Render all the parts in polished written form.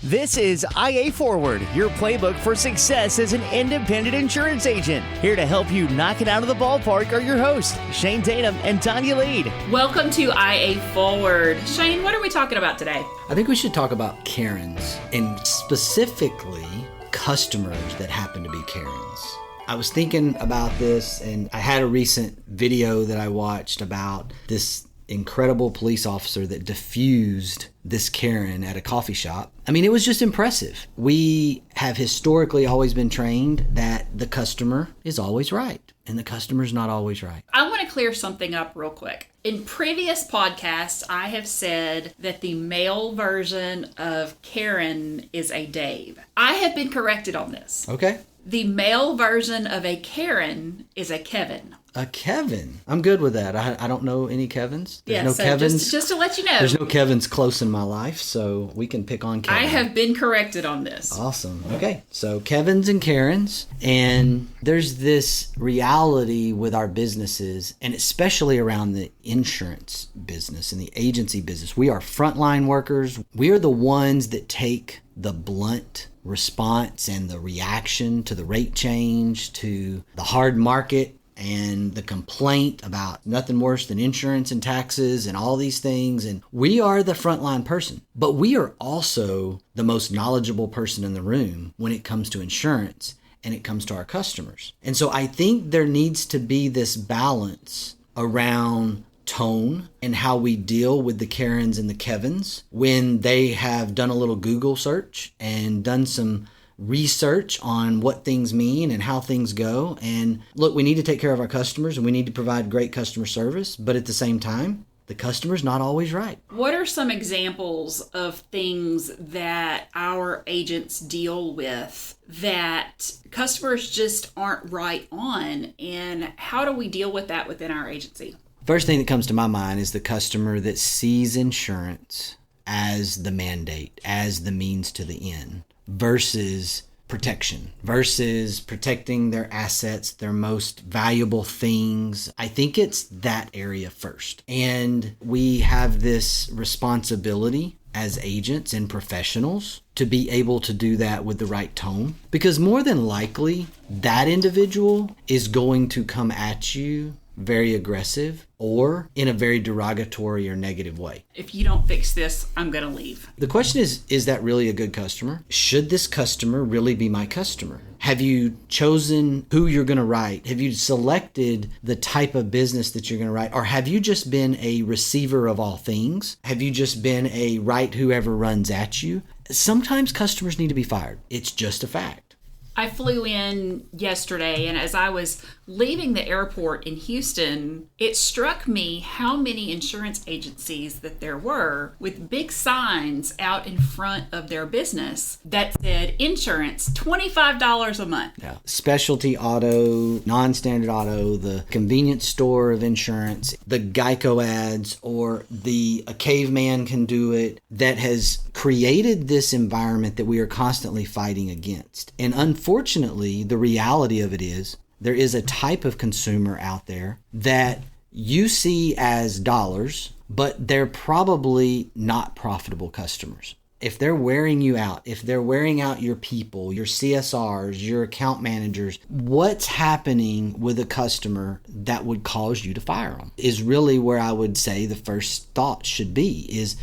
This is IA Forward, your playbook for success as an independent insurance agent. Here to help you knock it out of the ballpark are your hosts, Shane Tatum and Tonya Lead. Welcome to IA Forward. Shane, what are we talking about today? I think we should talk about Karens, and specifically customers that happen to be Karens. I was thinking about this, and I had a recent video that I watched about this incredible police officer that diffused this Karen at a coffee shop. I mean, it was just impressive. We have historically always been trained that the customer is always right, and the customer's not always right. I want to clear something up real quick. In previous podcasts, I have said that the male version of Karen is a Dave. I have been corrected on this. Okay. The male version of a Karen is a Kevin. A Kevin. I'm good with that. I don't know any Kevins. There's no so Kevins. just to let you know. There's no Kevins close in my life, so we can pick on Kevin. I have been corrected on this. Awesome. Okay. So Kevins and Karens. And there's this reality with our businesses, and especially around the insurance business and the agency business. We are frontline workers. We are the ones that take the blunt response and the reaction to the rate change, to the hard market, and the complaint about nothing worse than insurance and taxes and all these things. And we are the frontline person, but we are also the most knowledgeable person in the room when it comes to insurance and it comes to our customers. And so I think there needs to be this balance around tone and how we deal with the Karens and the Kevins when they have done a little Google search and done some research on what things mean and how things go. And look, we need to take care of our customers and we need to provide great customer service, but at the same time, the customer's not always right. What are some examples of things that our agents deal with that customers just aren't right on, and how do we deal with that within our agency? First thing that comes to my mind is the customer that sees insurance as the mandate, as the means to the end, versus protection, versus protecting their assets, their most valuable things. I think it's that area first. And we have this responsibility as agents and professionals to be able to do that with the right tone, because more than likely that individual is going to come at you very aggressive or in a very derogatory or negative way. If you don't fix this, I'm going to leave. The question is that really a good customer? Should this customer really be my customer? Have you chosen who you're going to write? Have you selected the type of business that you're going to write? Or have you just been a receiver of all things? Have you just been a write whoever runs at you? Sometimes customers need to be fired. It's just a fact. I flew in yesterday, and as I was leaving the airport in Houston, it struck me how many insurance agencies that there were with big signs out in front of their business that said insurance, $25 a month. Yeah. Specialty auto, non-standard auto, the convenience store of insurance, the Geico ads, or the A Caveman Can Do It, that has created this environment that we are constantly fighting against. And unfortunately, the reality of it is there is a type of consumer out there that you see as dollars, but they're probably not profitable customers. If they're wearing you out, if they're wearing out your people, your CSRs, your account managers, what's happening with a customer that would cause you to fire them is really where I would say the first thought should be is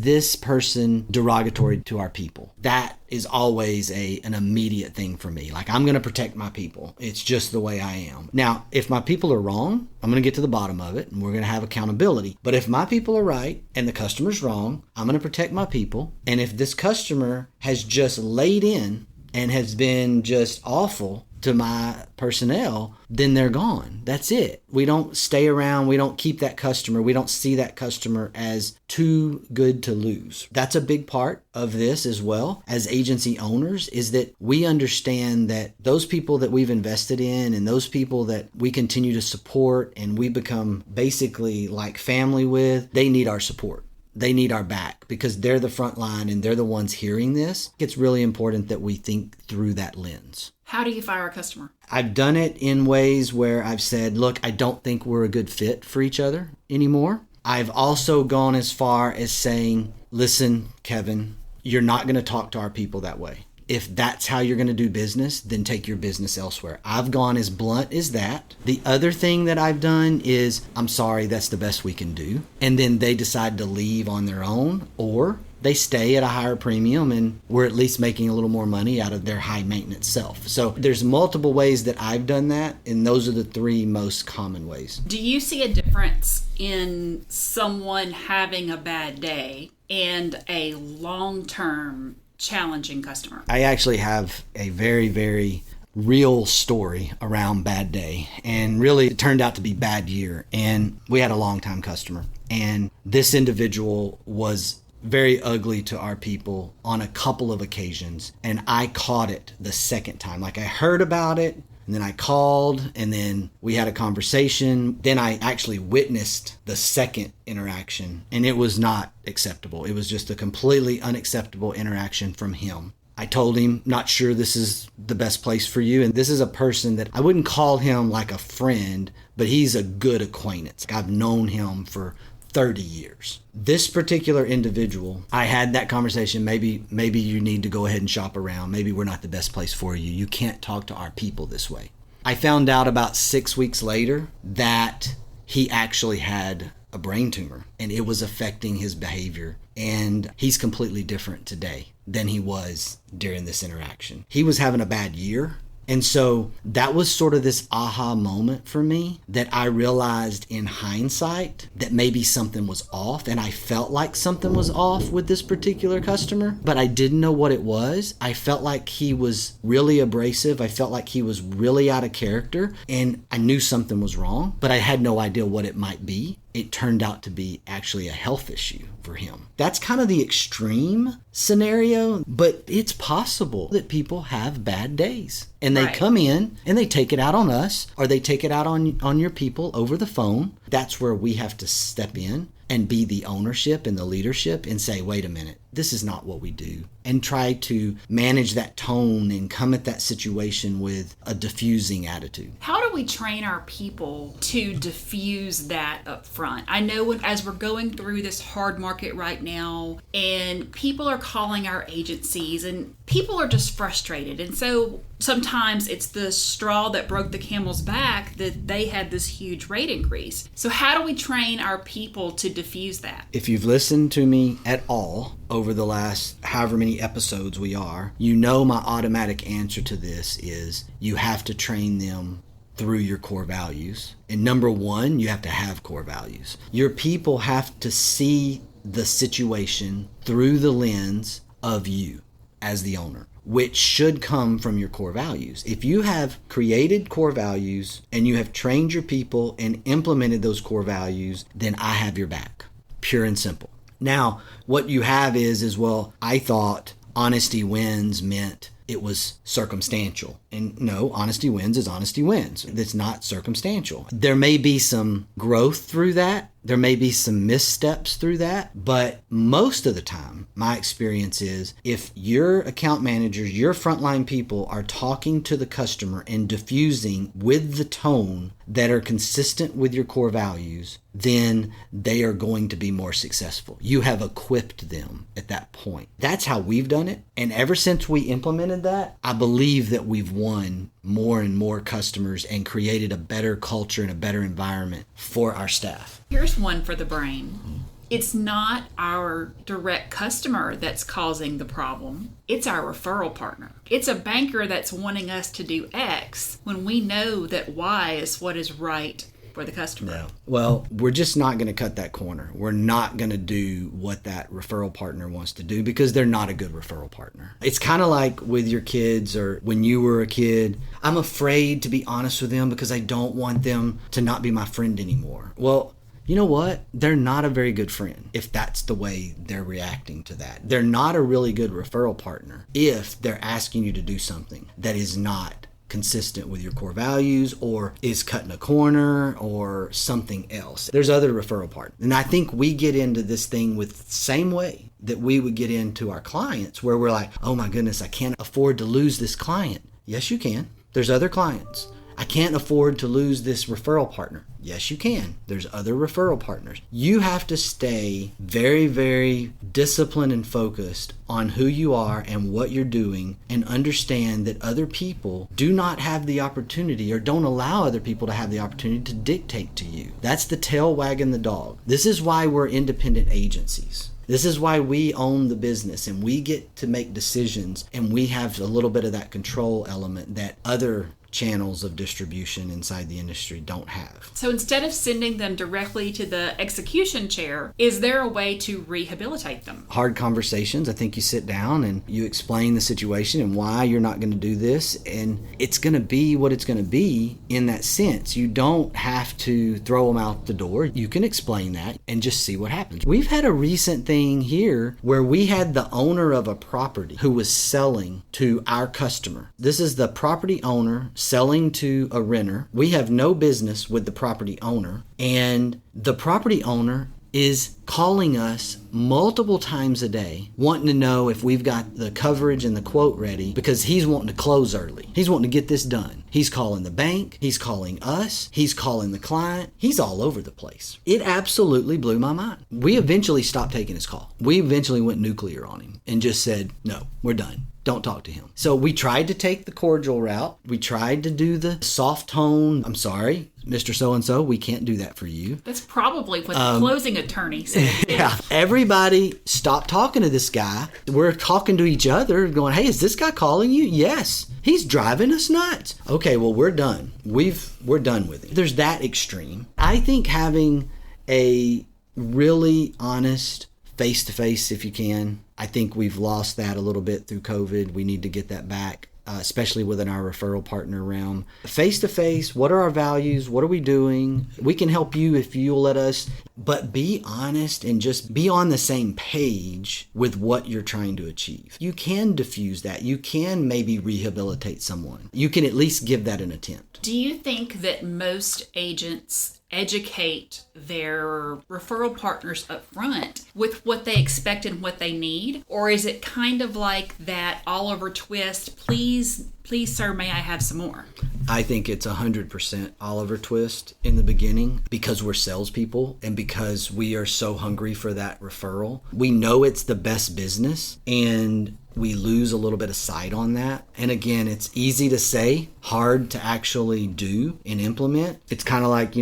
this person derogatory to our people? That is always an immediate thing for me. Like, I'm going to protect my people. It's just the way I am. Now, if my people are wrong, I'm going to get to the bottom of it and we're going to have accountability. But if my people are right and the customer's wrong, I'm going to protect my people. And if this customer has just laid in and has been just awful to my personnel, then they're gone. That's it. We don't stay around. We don't keep that customer. We don't see that customer as too good to lose. That's a big part of this as well as agency owners, is that we understand that those people that we've invested in and those people that we continue to support and we become basically like family with, they need our support. They need our back because they're the front line and they're the ones hearing this. It's really important that we think through that lens. How do you fire a customer? I've done it in ways where I've said, look, I don't think we're a good fit for each other anymore. I've also gone as far as saying, listen, Kevin, You're not going to talk to our people that way. If that's how you're going to do business, then take your business elsewhere. I've gone as blunt as that. The other thing that I've done is, I'm sorry, that's the best we can do. And then they decide to leave on their own, or they stay at a higher premium and we're at least making a little more money out of their high maintenance self. So there's multiple ways that I've done that, and those are the three most common ways. Do you see a difference in someone having a bad day and a long-term challenging customer? I actually have a very, very real story around bad day, and really it turned out to be bad year. And we had a long-time customer, and this individual was very ugly to our people on a couple of occasions, and I caught it the second time. Like, I heard about it, and then I called, and then we had a conversation. Then I actually witnessed the second interaction, and it was not acceptable. It was just a completely unacceptable interaction from him. I told him, not sure this is the best place for you. And this is a person that I wouldn't call him like a friend, but he's a good acquaintance. I've known him for 30 years. This particular individual, I had that conversation. Maybe you need to go ahead and shop around. Maybe we're not the best place for you. You can't talk to our people this way. I found out about 6 weeks later that he actually had a brain tumor, and it was affecting his behavior. And he's completely different today than he was during this interaction. He was having a bad year. And so that was sort of this aha moment for me, that I realized in hindsight that maybe something was off, and I felt like something was off with this particular customer, but I didn't know what it was. I felt like he was really abrasive. I felt like he was really out of character, and I knew something was wrong, but I had no idea what it might be. It turned out to be actually a health issue for him. That's kind of the extreme scenario, but it's possible that people have bad days, and they come in and they take it out on us, or they take it out on your people over the phone. That's where we have to step in and be the ownership and the leadership and say, wait a minute, this is not what we do, and try to manage that tone and come at that situation with a diffusing attitude. How do we train our people to diffuse that up front? I know as we're going through this hard market right now, and people are calling our agencies, and people are just frustrated. And so sometimes it's the straw that broke the camel's back that they had this huge rate increase. So how do we train our people to diffuse that? If you've listened to me at all over the last however many episodes we are, you know my automatic answer to this is you have to train them through your core values. And number one, you have to have core values. Your people have to see the situation through the lens of you as the owner, which should come from your core values. If you have created core values and you have trained your people and implemented those core values, then I have your back. Pure and simple. Now, what you have is well, I thought honesty wins meant it was circumstantial. And no, honesty wins is honesty wins. It's not circumstantial. There may be some growth through that. There may be some missteps through that. But most of the time, my experience is if your account managers, your frontline people are talking to the customer and diffusing with the tone that are consistent with your core values, then they are going to be more successful. You have equipped them at that point. That's how we've done it. And ever since we implemented that, I believe that we've won more and more customers and created a better culture and a better environment for our staff. Here's one for the brain. It's not our direct customer that's causing the problem. It's our referral partner. It's a banker that's wanting us to do X when we know that Y is what is right for the customer. No. Well, we're just not going to cut that corner. We're not going to do what that referral partner wants to do because they're not a good referral partner. It's kind of like with your kids or when you were a kid. I'm afraid to be honest with them because I don't want them to not be my friend anymore. Well, you know what? They're not a very good friend if that's the way they're reacting to that. They're not a really good referral partner if they're asking you to do something that is not consistent with your core values or is cutting a corner or something else. There's other referral partners. And I think we get into this thing with the same way that we would get into our clients where we're like, oh my goodness, I can't afford to lose this client. Yes, you can. There's other clients. I can't afford to lose this referral partner. Yes, you can. There's other referral partners. You have to stay very, very disciplined and focused on who you are and what you're doing, and understand that other people do not have the opportunity, or don't allow other people to have the opportunity to dictate to you. That's the tail wagging the dog. This is why we're independent agencies. This is why we own the business and we get to make decisions, and we have a little bit of that control element that other channels of distribution inside the industry don't have. So instead of sending them directly to the execution chair, is there a way to rehabilitate them? Hard conversations. I think you sit down and you explain the situation and why you're not going to do this, and it's going to be what it's going to be in that sense. You don't have to throw them out the door. You can explain that and just see what happens. We've had a recent thing here where we had the owner of a property who was selling to our customer. This is the property owner selling to a renter. We have no business with the property owner, and the property owner is calling us multiple times a day, wanting to know if we've got the coverage and the quote ready, because he's wanting to close early. He's wanting to get this done. He's calling the bank. He's calling us. He's calling the client. He's all over the place. It absolutely blew my mind. We eventually stopped taking his call. We eventually went nuclear on him and just said, no, we're done. Don't talk to him. So we tried to take the cordial route. We tried to do the soft tone. I'm sorry, Mr. So-and-so, we can't do that for you. That's probably what the closing attorney said. Yeah. Everybody stopped talking to this guy. We're talking to each other going, hey, is this guy calling you? Yes. He's driving us nuts. Okay, well, we're done. We're done with it. There's that extreme. I think having a really honest face-to-face, if you can, I think we've lost that a little bit through COVID. We need to get that back, especially within our referral partner realm. Face-to-face, what are our values? What are we doing? We can help you if you'll let us, but be honest and just be on the same page with what you're trying to achieve. You can diffuse that. You can maybe rehabilitate someone. You can at least give that an attempt. Do you think that most agents educate their referral partners up front with what they expect and what they need? Or is it kind of like that Oliver Twist, please, sir, may I have some more? I think it's 100% Oliver Twist in the beginning, because we're salespeople and because we are so hungry for that referral. We know it's the best business, and we lose a little bit of sight on that. And again, it's easy to say, hard to actually do and implement. It's kind of like,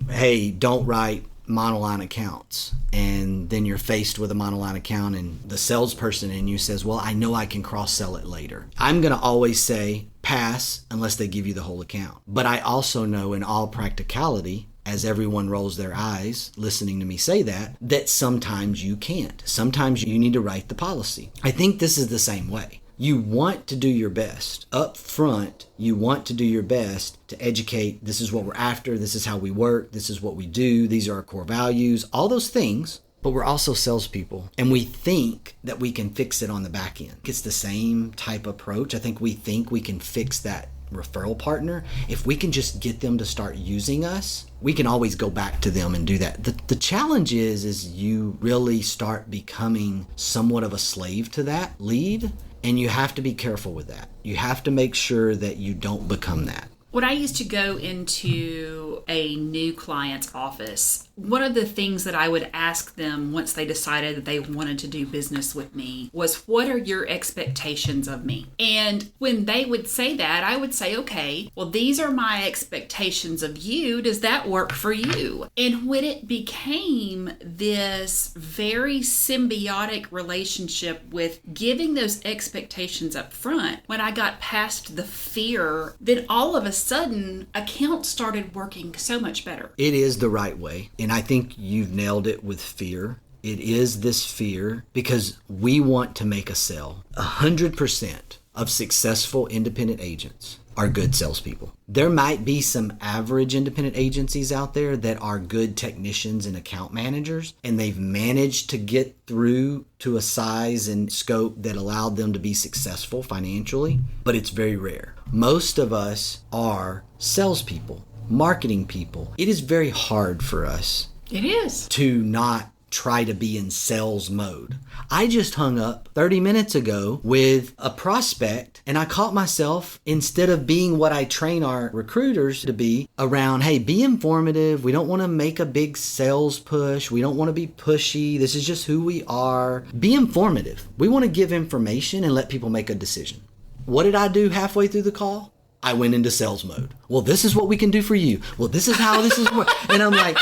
hey, don't write monoline accounts. And then you're faced with a monoline account and the salesperson in you says, well, I know I can cross-sell it later. I'm going to always say pass unless they give you the whole account. But I also know, in all practicality, as everyone rolls their eyes listening to me say that sometimes you can't. Sometimes you need to write the policy. I think this is the same way. You want to do your best. Up front, you want to do your best to educate. This is what we're after. This is how we work. This is what we do. These are our core values. All those things. But we're also salespeople, and we think that we can fix it on the back end. It's the same type approach. I think we can fix that referral partner. If we can just get them to start using us, we can always go back to them and do that. The challenge is you really start becoming somewhat of a slave to that lead, and you have to be careful with that. You have to make sure that you don't become that. When I used to go into a new client's office, one of the things that I would ask them once they decided that they wanted to do business with me was, what are your expectations of me? And when they would say that, I would say, okay, well, these are my expectations of you. Does that work for you? And when it became this very symbiotic relationship with giving those expectations up front, when I got past the fear, then all of a sudden accounts started working so much better. It is the right way. And I think you've nailed it with fear. It is this fear because we want to make a sale. 100% of successful independent agents are good salespeople. There might be some average independent agencies out there that are good technicians and account managers, and they've managed to get through to a size and scope that allowed them to be successful financially, but it's very rare. Most of us are salespeople, marketing people. It is very hard for us. It is. To not try to be in sales mode. I just hung up 30 minutes ago with a prospect, and I caught myself, instead of being what I train our recruiters to be around, hey, be informative. We don't want to make a big sales push. We don't want to be pushy. This is just who we are. Be informative. We want to give information and let people make a decision. What did I do halfway through the call? I went into sales mode. Well, this is what we can do for you. Well, this is how this is work. And I'm like,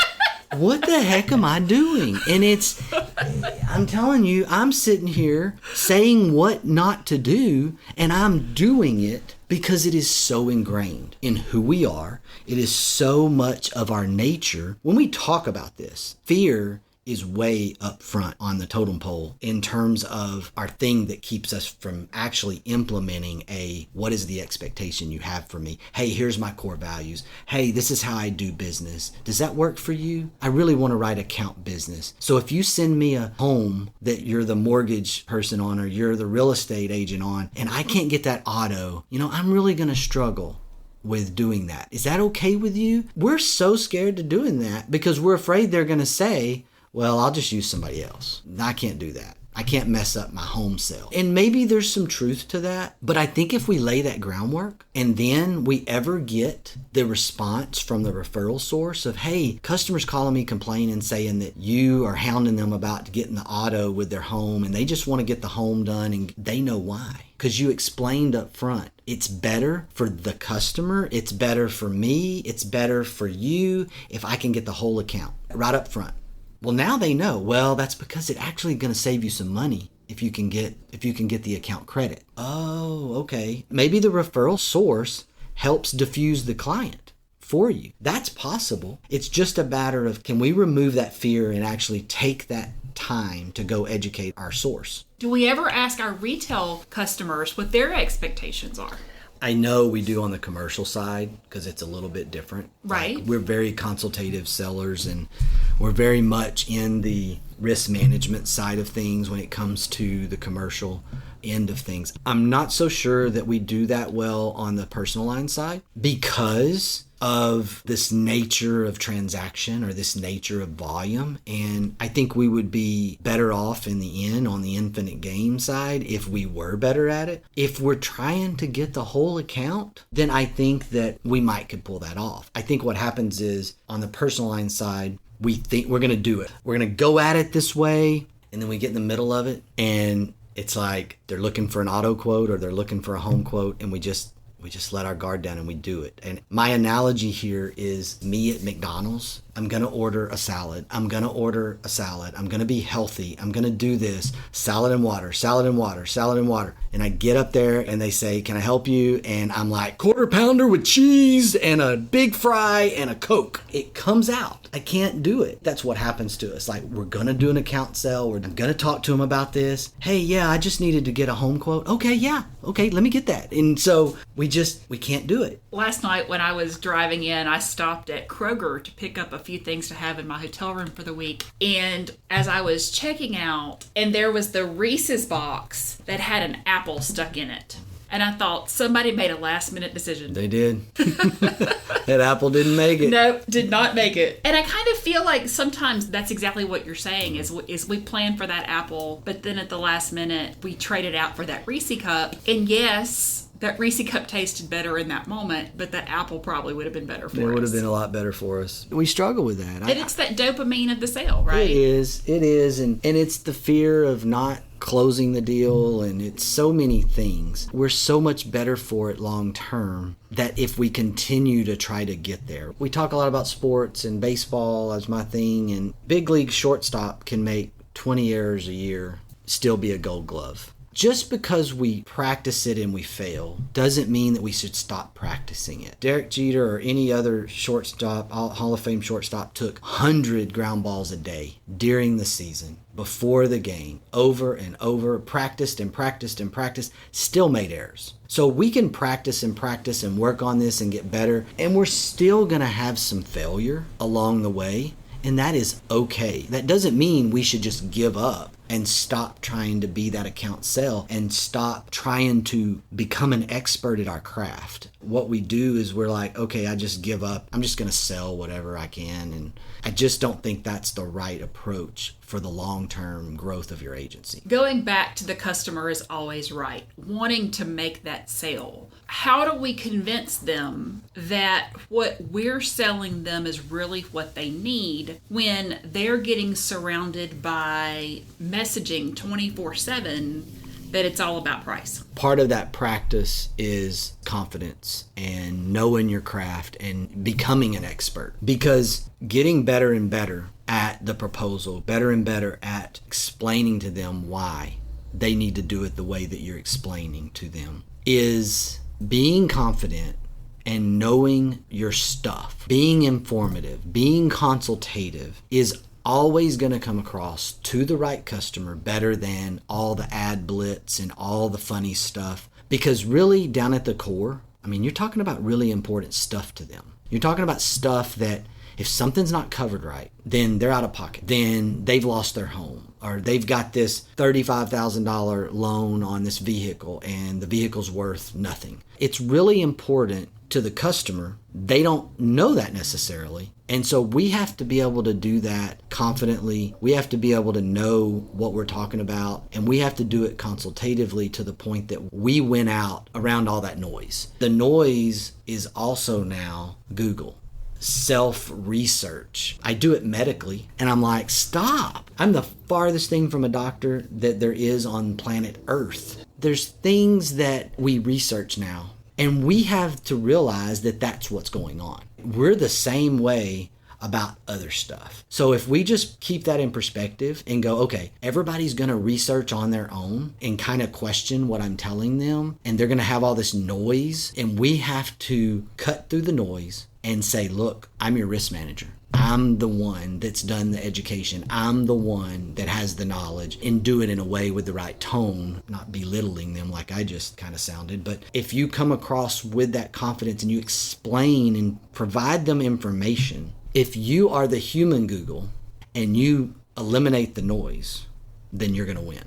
what the heck am I doing? And I'm telling you, I'm sitting here saying what not to do, and I'm doing it because it is so ingrained in who we are. It is so much of our nature. When we talk about this, fear is way up front on the totem pole in terms of our thing that keeps us from actually implementing what is the expectation you have for me? Hey, here's my core values. Hey, this is how I do business. Does that work for you? I really want to write account business. So if you send me a home that you're the mortgage person on, or you're the real estate agent on, and I can't get that auto, I'm really going to struggle with doing that. Is that okay with you? We're so scared to doing that because we're afraid they're going to say, well, I'll just use somebody else. I can't do that. I can't mess up my home sale. And maybe there's some truth to that, but I think if we lay that groundwork and then we ever get the response from the referral source of, hey, customers calling me complaining, saying that you are hounding them about getting the auto with their home and they just want to get the home done, and they know why. Because you explained up front, it's better for the customer, it's better for me, it's better for you if I can get the whole account right up front. Well, now they know. Well, that's because it's actually going to save you some money if you can get the account credit. Oh, okay. Maybe the referral source helps diffuse the client for you. That's possible. It's just a matter of, can we remove that fear and actually take that time to go educate our source? Do we ever ask our retail customers what their expectations are? I know we do on the commercial side because it's a little bit different. Right. Like, we're very consultative sellers, and we're very much in the risk management side of things when it comes to the commercial end of things. I'm not so sure that we do that well on the personal line side because of this nature of transaction or this nature of volume. And I think we would be better off in the end on the infinite game side if we were better at it. If we're trying to get the whole account, then I think that we could pull that off. I think what happens is on the personal line side, we think we're going to do it. We're going to go at it this way, and then we get in the middle of it, and it's like they're looking for an auto quote or they're looking for a home quote, and we just let our guard down and we do it. And my analogy here is me at McDonald's. I'm going to order a salad. I'm going to be healthy. I'm going to do this. Salad and water, salad and water, salad and water. And I get up there and they say, can I help you? And I'm like, quarter pounder with cheese and a big fry and a Coke. It comes out. I can't do it. That's what happens to us. Like, we're going to do an account sale. I'm going to talk to them about this. Hey, yeah, I just needed to get a home quote. Okay, yeah. Okay, let me get that. And so we can't do it. Last night when I was driving in, I stopped at Kroger to pick up a few things to have in my hotel room for the week. And as I was checking out, and there was the Reese's box that had an apple stuck in it. And I thought, somebody made a last-minute decision. They did. That apple didn't make it. Nope, did not make it. And I kind of feel like sometimes that's exactly what you're saying, is we plan for that apple, but then at the last minute, we trade it out for that Reese cup. And yes, that Reese cup tasted better in that moment, but that apple probably would have been better for us. It would have been a lot better for us. We struggle with that. And it's that dopamine of the sale, right? It is. And it's the fear of not closing the deal, and it's so many things. We're so much better for it long term that if we continue to try to get there. We talk a lot about sports, and baseball as my thing, and big league shortstop can make 20 errors a year, still be a Gold Glove. Just because we practice it and we fail doesn't mean that we should stop practicing it. Derek Jeter or any other shortstop, Hall of Fame shortstop, took 100 ground balls a day during the season, before the game, over and over, practiced and practiced and practiced, still made errors. So we can practice and work on this and get better, and we're still going to have some failure along the way, and that is okay. That doesn't mean we should just give up and stop trying to be that account sell and stop trying to become an expert at our craft. What we do is we're like, okay, I just give up. I'm just going to sell whatever I can. And I just don't think that's the right approach for the long-term growth of your agency. Going back to the customer is always right, wanting to make that sale. How do we convince them that what we're selling them is really what they need when they're getting surrounded by messaging 24/7 that it's all about price? Part of that practice is confidence and knowing your craft and becoming an expert, because getting better and better at the proposal, better and better at explaining to them why they need to do it the way that you're explaining to them, is being confident and knowing your stuff. Being informative, being consultative is always going to come across to the right customer better than all the ad blitz and all the funny stuff. Because really, down at the core, I mean, you're talking about really important stuff to them. You're talking about stuff that if something's not covered right, then they're out of pocket. Then they've lost their home, or they've got this $35,000 loan on this vehicle and the vehicle's worth nothing. It's really important to the customer. They don't know that necessarily. And so we have to be able to do that confidently. We have to be able to know what we're talking about, and we have to do it consultatively to the point that we win out around all that noise. The noise is also now Google. Self-research. I do it medically, and I'm like, stop. I'm the farthest thing from a doctor that there is on planet Earth. There's things that we research now, and we have to realize that that's what's going on. We're the same way about other stuff. So if we just keep that in perspective and go, okay, everybody's going to research on their own and kind of question what I'm telling them, and they're going to have all this noise, and we have to cut through the noise and say, look, I'm your risk manager. I'm the one that's done the education. I'm the one that has the knowledge, and do it in a way with the right tone, not belittling them like I just kind of sounded. But if you come across with that confidence and you explain and provide them information, if you are the human Google and you eliminate the noise, then you're going to win.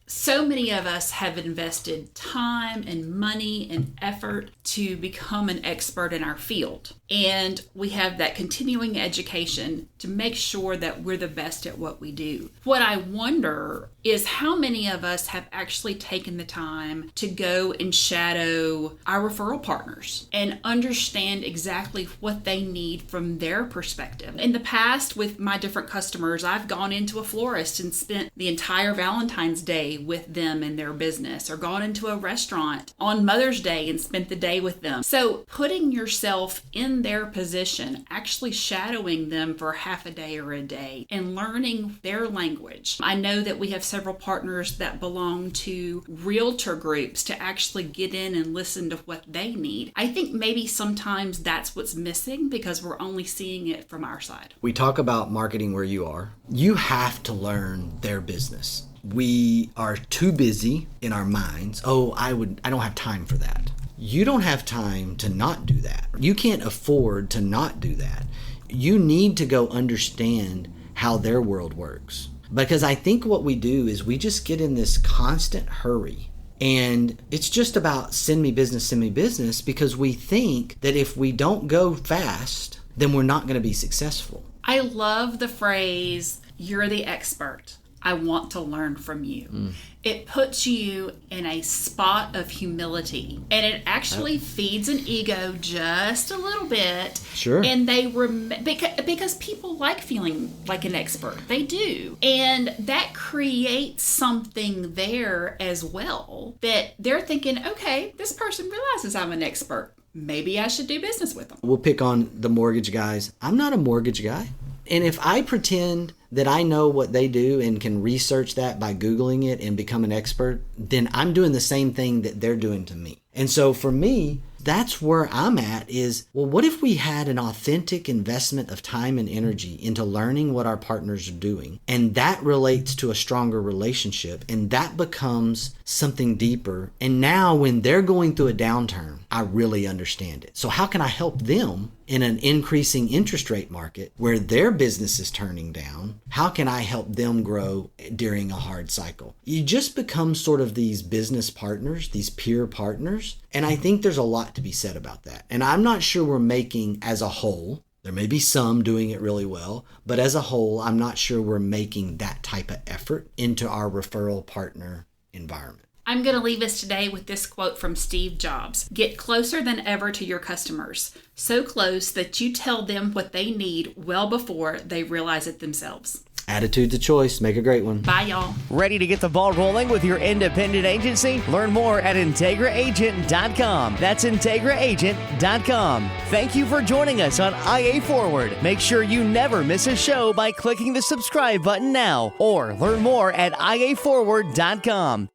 So many of us have invested time and money and effort to become an expert in our field. And we have that continuing education to make sure that we're the best at what we do. What I wonder is how many of us have actually taken the time to go and shadow our referral partners and understand exactly what they need from their perspective. In the past, with my different customers, I've gone into a florist and spent the entire Valentine's Day with them in their business, or gone into a restaurant on Mother's Day and spent the day with them. So putting yourself in their position, actually shadowing them for half a day or a day and learning their language. I know that we have several partners that belong to realtor groups to actually get in and listen to what they need. I think maybe sometimes that's what's missing because we're only seeing it from our side. We talk about marketing where you are. You have to learn their business. We are too busy in our minds. Oh, I don't have time for that. You don't have time to not do that. You can't afford to not do that. You need to go understand how their world works. Because I think what we do is we just get in this constant hurry. And it's just about send me business, because we think that if we don't go fast, then we're not going to be successful. I love the phrase, you're the expert. I want to learn from you. It puts you in a spot of humility, and it actually feeds an ego just a little bit. Sure. And they because people like feeling like an expert. They do. And that creates something there as well that they're thinking, okay, this person realizes I'm an expert. Maybe I should do business with them. We'll pick on the mortgage guys. I'm not a mortgage guy. And if I pretend that I know what they do and can research that by Googling it and become an expert, then I'm doing the same thing that they're doing to me. And so for me, that's where I'm at is, well, what if we had an authentic investment of time and energy into learning what our partners are doing? And that relates to a stronger relationship, and that becomes something deeper. And now when they're going through a downturn, I really understand it. So how can I help them in an increasing interest rate market where their business is turning down? How can I help them grow during a hard cycle? You just become sort of these business partners, these peer partners. And I think there's a lot to be said about that. And I'm not sure we're making as a whole There may be some doing it really well, but as a whole, I'm not sure we're making that type of effort into our referral partner environment. I'm going to leave us today with this quote from Steve Jobs. Get closer than ever to your customers. So close that you tell them what they need well before they realize it themselves. Attitude's a choice. Make a great one. Bye, y'all. Ready to get the ball rolling with your independent agency? Learn more at IntegraAgent.com. That's IntegraAgent.com. Thank you for joining us on IA Forward. Make sure you never miss a show by clicking the subscribe button now or learn more at IAForward.com.